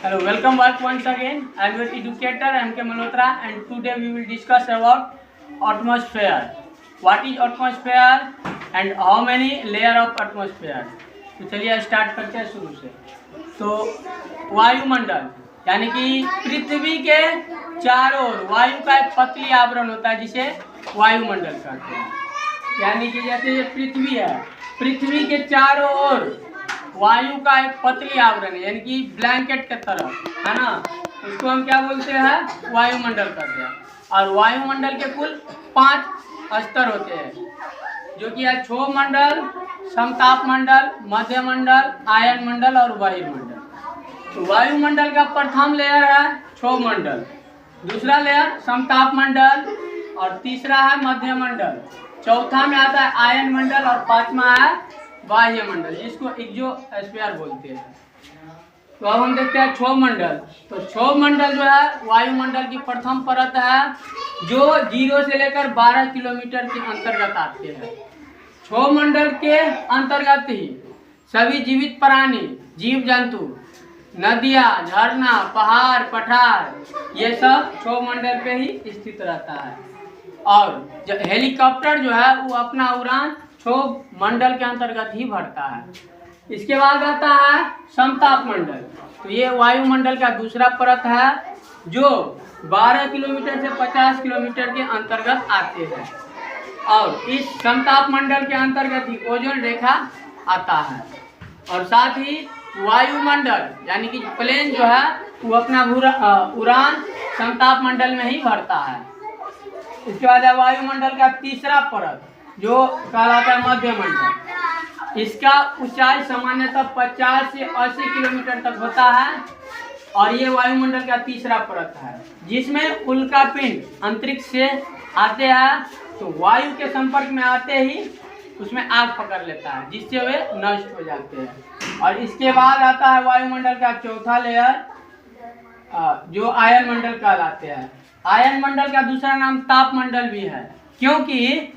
Hello, welcome back once again. I am your educator M.K. Malhotra, and today we will discuss about atmosphere. What is atmosphere and how many layer of atmosphere? तो चलिए start करते हैं शुरू से। तो वायुमंडल यानी कि पृथ्वी के चारों ओर वायु का एक पतली आवरण होता है जिसे वायुमंडल कहते हैं। यानी कि जैसे ये पृथ्वी है, पृथ्वी के चारों ओर वायु का एक पतली आवरण है, यानी कि ब्लैंकेट के तरह, है ना। उसको हम क्या बोलते हैं? वायुमंडल कहते हैं। और वायुमंडल के कुल 5 स्तर होते हैं, जो कि है क्षोभ मंडल, समताप मंडल, मध्य मंडल, आयन मंडल और वायुमंडल। तो वायुमंडल का प्रथम लेयर है क्षोभ मंडल, दूसरा लेयर समताप मंडल और तीसरा है मध्य मंडल, चौथा में आता है आयन मंडल और पांचवा है बाह्य मंडल, जिसको एक्सोस्फीयर बोलते हैं। तो अब हम देखते हैं क्षोभ मंडल। तो क्षोभ मंडल जो है वायुमंडल की प्रथम परत है, जो 0 से लेकर 12 किलोमीटर के अंतर्गत आते हैं। क्षोभ मंडल के अंतर्गत ही सभी जीवित प्राणी, जीव जंतु, नदियाँ, झरना, पहाड़, पठार, ये सब क्षोभ मंडल पे ही स्थित रहता है। और हेलीकॉप्टर जो है वो अपना उड़ान क्षोभ मंडल के अंतर्गत ही भरता है। इसके बाद आता है समताप मंडल। तो ये वायुमंडल का दूसरा परत है, जो 12 किलोमीटर से 50 किलोमीटर के अंतर्गत आते हैं। और इस समताप मंडल के अंतर्गत ही ओजोन रेखा आता है। और साथ ही वायुमंडल यानी कि प्लेन जो है वो अपना उड़ान समताप मंडल में ही भरता है। इसके बाद है वायुमंडल का तीसरा परत, जो कहलाता है मध्य मंडल। इसका ऊंचाई सामान्यतः 50 से 80 किलोमीटर तक होता है। और ये वायुमंडल का तीसरा परत है, जिसमें उल्कापिंड अंतरिक्ष से आते हैं, तो वायु के संपर्क में आते ही उसमें आग पकड़ लेता है, जिससे वे नष्ट हो जाते हैं। और इसके बाद आता है वायुमंडल का चौथा लेयर, जो आयन मंडल कहलाते हैं। आयन मंडल का दूसरा नाम ताप मंडल भी है, क्योंकि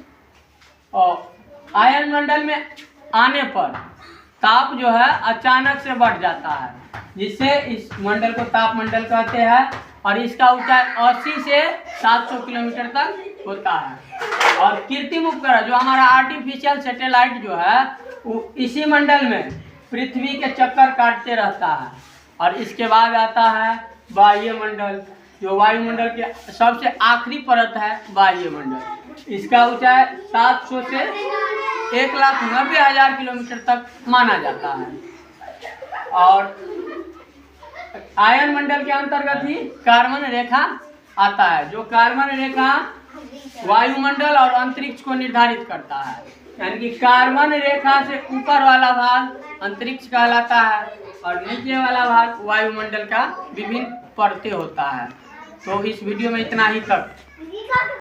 आयन मंडल में आने पर ताप जो है अचानक से बढ़ जाता है, जिससे इस मंडल को ताप मंडल कहते हैं। और इसका ऊंचाई 80 से 700 किलोमीटर तक होता है। और कृत्रिम उपग्रह जो हमारा आर्टिफिशियल सैटेलाइट जो है वो इसी मंडल में पृथ्वी के चक्कर काटते रहता है। और इसके बाद आता है बाह्य मंडल, जो वायुमंडल के सबसे आखिरी परत है बाह्य मंडल। इसका ऊंचाई 700 से 1,90,000 किलोमीटर तक माना जाता है। और आयन मंडल के अंतर्गत ही कार्बन रेखा आता है, जो कार्बन रेखा वायुमंडल और अंतरिक्ष को निर्धारित करता है। यानी कि कार्बन रेखा से ऊपर वाला भाग अंतरिक्ष कहलाता है और नीचे वाला भाग वायुमंडल का विभिन्न परतें होता है। तो इस वीडियो में इतना ही तक।